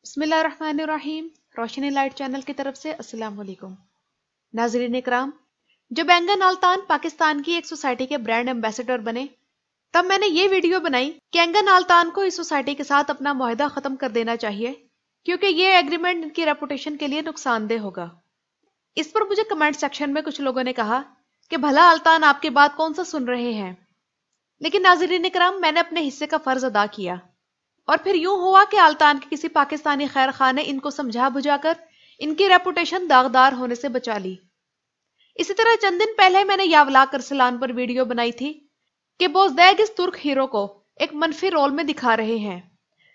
بسم اللہ الرحمن الرحیم۔ روشنی لائٹ چینل کی طرف سے السلام علیکم ناظرین اکرام۔ جب اینگن آلتان پاکستان کی ایک سوسائٹی کے برانڈ ایمبیسڈر بنے تب میں نے یہ ویڈیو بنائی کہ اینگن آلتان کو اس سوسائٹی کے ساتھ اپنا معاہدہ ختم کر دینا چاہیے کیونکہ یہ ایگریمنٹ ان کی ریپوٹیشن کے لیے نقصان دہ ہوگا۔ اس پر مجھے کمنٹ سیکشن میں کچھ لوگوں نے کہا کہ بھلا آلتان آپ کی بات کون سا سن رہے ہیں، لیکن ناظرین اکرام میں نے اپنے حصے کا فرض ادا کیا اور پھر یوں ہوا کہ آلتان کے کسی پاکستانی خیر خواہ نے ان کو سمجھا بجھا کر ان کی ریپوٹیشن داغدار ہونے سے بچا لی۔ اسی طرح چند دن پہلے میں نے یاولاک ارسلان پر ویڈیو بنائی تھی کہ بوزدیگ اس ترک ہیرو کو ایک منفی رول میں دکھا رہے ہیں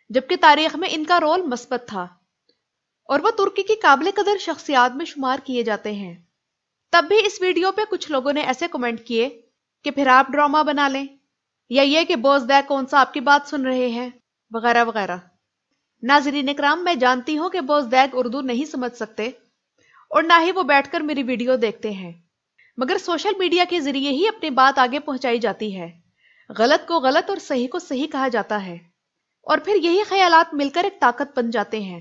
جبکہ تاریخ میں ان کا رول مثبت تھا اور وہ ترکی کی قابل قدر شخصیات میں شمار کیے جاتے ہیں۔ تب بھی اس ویڈیو پہ کچھ لوگوں نے ایسے کمنٹ کیے کہ پھر آپ ڈرامہ بنا لیں، یا یہ کہ بوزدیگ کون سا آپ کی بات سن رہے ہیں، وغیرہ وغیرہ۔ ناظرین اکرام، میں جانتی ہوں کہ بوزدیگ اردو نہیں سمجھ سکتے اور نہ ہی وہ بیٹھ کر میری ویڈیو دیکھتے ہیں، مگر سوشل میڈیا کے ذریعے ہی اپنی بات آگے پہنچائی جاتی ہے۔ غلط کو غلط اور صحیح کو صحیح کہا جاتا ہے اور پھر یہی خیالات مل کر ایک طاقت بن جاتے ہیں۔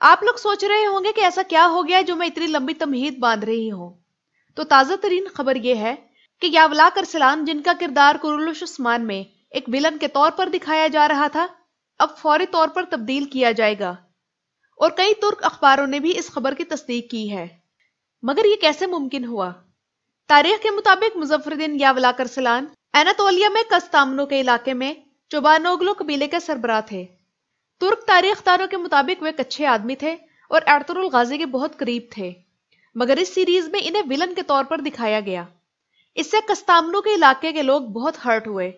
آپ لوگ سوچ رہے ہوں گے کہ ایسا کیا ہو گیا جو میں اتنی لمبی تمہید باندھ رہی ہوں، تو تازہ ترین خبر یہ ہے کہ یاولاک ارسلان، جن کا کردار کرولوش عثمان میں ایک ویلن کے طور پر دکھایا جا رہا تھا، اب فوری طور پر تبدیل کیا جائے گا، اور کئی ترک اخباروں نے بھی اس خبر کی تصدیق کی ہے۔ مگر یہ کیسے ممکن ہوا؟ تاریخ کے مطابق مظفر الدین یاولاک ارسلان اناتولیا میں کستامنو کے علاقے میں چوبانوگلو قبیلے کے سربراہ تھے۔ ترک تاریخ دانوں کے مطابق وہ ایک اچھے آدمی تھے اور ارطغرل غازی کے بہت قریب تھے، مگر اس سیریز میں انہیں ویلن کے طور پر دکھایا گیا۔ اس سے کستامنو کے علاقے کے لوگ بہت ہرٹ ہوئے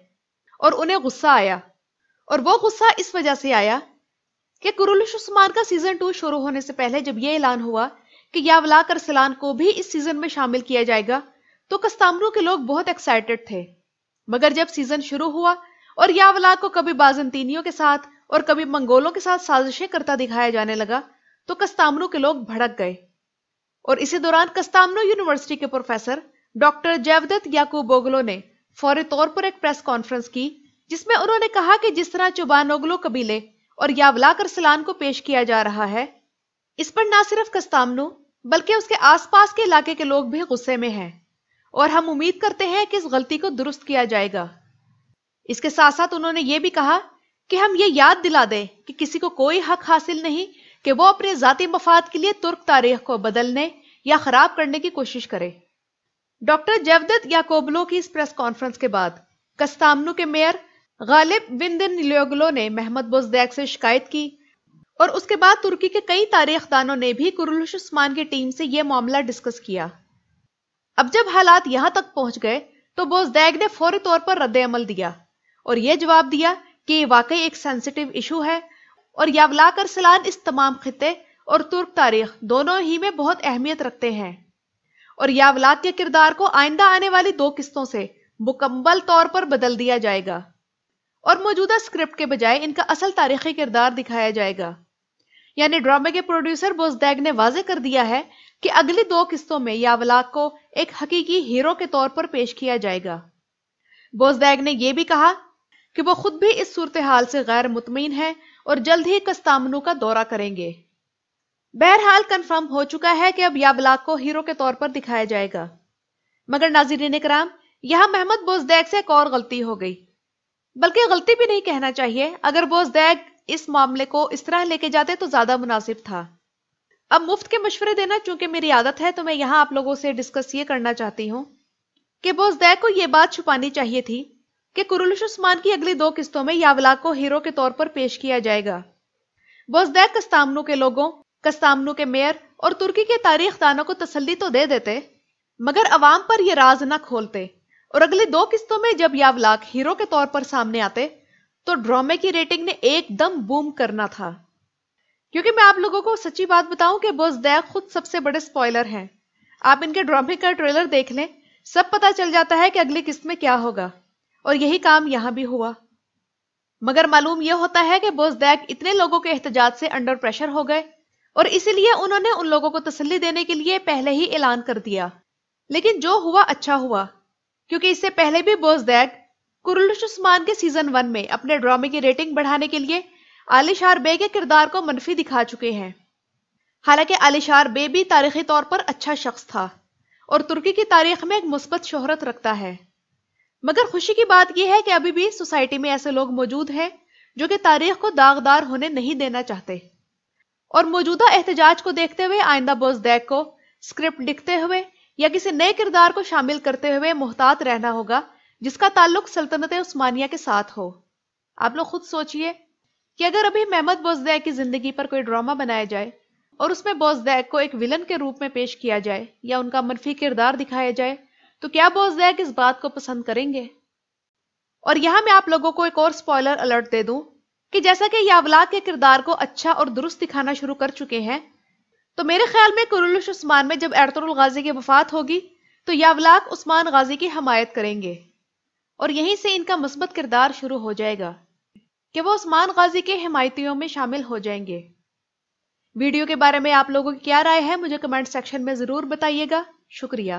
اور انہیں غصہ آیا، اور وہ غصہ اس وجہ سے آیا کہ کرولوش عثمان کا سیزن 2 شروع ہونے سے پہلے جب یہ اعلان ہوا کہ یاولاک ارسلان کو بھی اس سیزن میں شامل کیا جائے گا تو کستامنو کے لوگ بہت ایکسائٹڈ تھے، مگر جب سیزن شروع ہوا اور یاولاک کو کبھی بازنطینیوں کے ساتھ اور کبھی منگولوں کے ساتھ سازشیں کرتا دکھایا جانے لگا تو کستامنو کے لوگ بھڑک گئے، اور اسی دوران کستامنو یونیورسٹی کے پروفیسر ڈاکٹر جیودت یعقوبوگلو نے فوری طور پر ایک پریس کانفرنس کی جس میں انہوں نے کہا کہ جس طرح چوبانوگلو قبیلے اور یاولاک ارسلان کو پیش کیا جا رہا ہے، اس پر نہ صرف کستامنو بلکہ اس کے آس پاس کے علاقے کے لوگ بھی غصے میں ہیں، اور ہم امید کرتے ہیں کہ اس غلطی کو درست کیا جائے گا۔ اس کے ساتھ ساتھ انہوں نے یہ بھی کہا کہ ہم یہ یاد دلا دیں کہ کسی کو کوئی حق حاصل نہیں کہ وہ اپنے ذاتی مفاد کے لیے ترک تاریخ کو بدلنے یا خراب کرنے کی کوشش کرے۔ ڈاکٹر جیودت یعقوبلو کی اس پریس کانفرنس کے بعد کستامنو کے میئر غالب وندنلیوگلو نے محمد بوزدیگ سے شکایت کی، اور اس کے بعد ترکی کے کئی تاریخ دانوں نے بھی کرولوش عثمان کی ٹیم سے یہ معاملہ ڈسکس کیا۔ اب جب حالات یہاں تک پہنچ گئے تو بوزدیگ نے فوری طور پر رد عمل دیا اور یہ جواب دیا کہ یہ واقعی ایک سینسٹیو ایشو ہے اور یاولاک ارسلان اس تمام خطے اور ترک تاریخ دونوں ہی میں بہت اہمیت رکھتے ہیں، اور یاولاک کے کردار کو آئندہ آنے والی 2 قسطوں سے مکمل طور پر بدل دیا جائے گا اور موجودہ اسکرپٹ کے بجائے ان کا اصل تاریخی کردار دکھایا جائے گا۔ یعنی ڈرامے کے پروڈیوسر بوزدیگ نے واضح کر دیا ہے کہ اگلی 2 قسطوں میں یاولاک کو ایک حقیقی ہیرو کے طور پر پیش کیا جائے گا۔ بوزدیگ نے یہ بھی کہا کہ وہ خود بھی اس صورتحال سے غیر مطمئن ہے اور جلد ہی کستامنو کا دورہ کریں گے۔ بہرحال کنفرم ہو چکا ہے کہ اب یاولاک کو ہیرو کے طور پر دکھایا جائے گا، مگر ناظرین اکرام، یہاں محمد بوزدیگ سے ایک اور غلطی ہو گئی، بلکہ غلطی بھی نہیں کہنا چاہیے، اگر بوزدیگ اس معاملے کو اس طرح لے کے جاتے تو زیادہ مناسب تھا۔ اب مفت کے مشورے دینا چونکہ میری عادت ہے تو میں یہاں آپ لوگوں سے ڈسکس یہ کرنا چاہتی ہوں کہ بوزدیگ کو یہ بات چھپانی چاہیے تھی کہ کرولوش عثمان کی اگلی 2 قسطوں میں یاولاک کو ہیرو کے طور پر پیش کیا جائے گا۔ بوزدیگ کستامنو کے لوگوں، کستامنو کے میئر اور ترکی کے تاریخ دانوں کو تسلی تو دے دیتے، مگر عوام پر یہ راز نہ کھولتے، اور اگلی 2 قسطوں میں جب یاولاک ہیرو کے طور پر سامنے آتے تو ڈرامے کی ریٹنگ نے ایک دم بوم کرنا تھا۔ کیونکہ میں آپ لوگوں کو سچی بات بتاؤں کہ بوزدیگ خود سب سے بڑے سپوائلر ہیں۔ آپ ان کے ڈرامے کا ٹریلر دیکھ لیں، سب پتا چل جاتا ہے کہ اگلی قسط میں کیا ہوگا، اور یہی کام یہاں بھی ہوا۔ مگر معلوم یہ ہوتا ہے کہ بوزدیگ اتنے لوگوں کے احتجاج سے انڈر پریشر ہو گئے، اور اسی لیے انہوں نے ان لوگوں کو تسلی دینے کے لیے پہلے ہی اعلان کر دیا۔ لیکن جو ہوا اچھا ہوا، کیونکہ اس سے پہلے بھی بوزدیگ کرولوش عثمان کے سیزن 1 میں اپنے ڈرامے کی ریٹنگ بڑھانے کے لیے علی شار بے کے کردار کو منفی دکھا چکے ہیں۔ حالانکہ علی شار بے بھی تاریخی طور پر اچھا شخص تھا اور ترکی کی تاریخ میں ایک مثبت شہرت رکھتا ہے، مگر خوشی کی بات یہ ہے کہ ابھی بھی سوسائٹی میں ایسے لوگ موجود ہیں جو کہ تاریخ کو داغدار ہونے نہیں دینا چاہتے، اور موجودہ احتجاج کو دیکھتے ہوئے آئندہ بوزدیک کو اسکرپٹ لکھتے ہوئے یا کسی نئے کردار کو شامل کرتے ہوئے محتاط رہنا ہوگا جس کا تعلق سلطنت عثمانیہ کے ساتھ ہو۔ آپ لوگ خود سوچئے کہ اگر ابھی محمد بوزدیک کی زندگی پر کوئی ڈرامہ بنایا جائے اور اس میں بوزدیک کو ایک ولن کے روپ میں پیش کیا جائے یا ان کا منفی کردار دکھایا جائے تو کیا بوزدیک اس بات کو پسند کریں گے؟ اور یہاں میں آپ لوگوں کو ایک اور سپوائلر الرٹ دے دوں کہ جیسا کہ یاولاک کے کردار کو اچھا اور درست دکھانا شروع کر چکے ہیں، تو میرے خیال میں کرولوش عثمان میں جب ارطغرل غازی کی وفات ہوگی تو یاولاک عثمان غازی کی حمایت کریں گے، اور یہیں سے ان کا مثبت کردار شروع ہو جائے گا کہ وہ عثمان غازی کے حمایتیوں میں شامل ہو جائیں گے۔ ویڈیو کے بارے میں آپ لوگوں کی کیا رائے ہے مجھے کمنٹ سیکشن میں ضرور بتائیے گا۔ شکریہ۔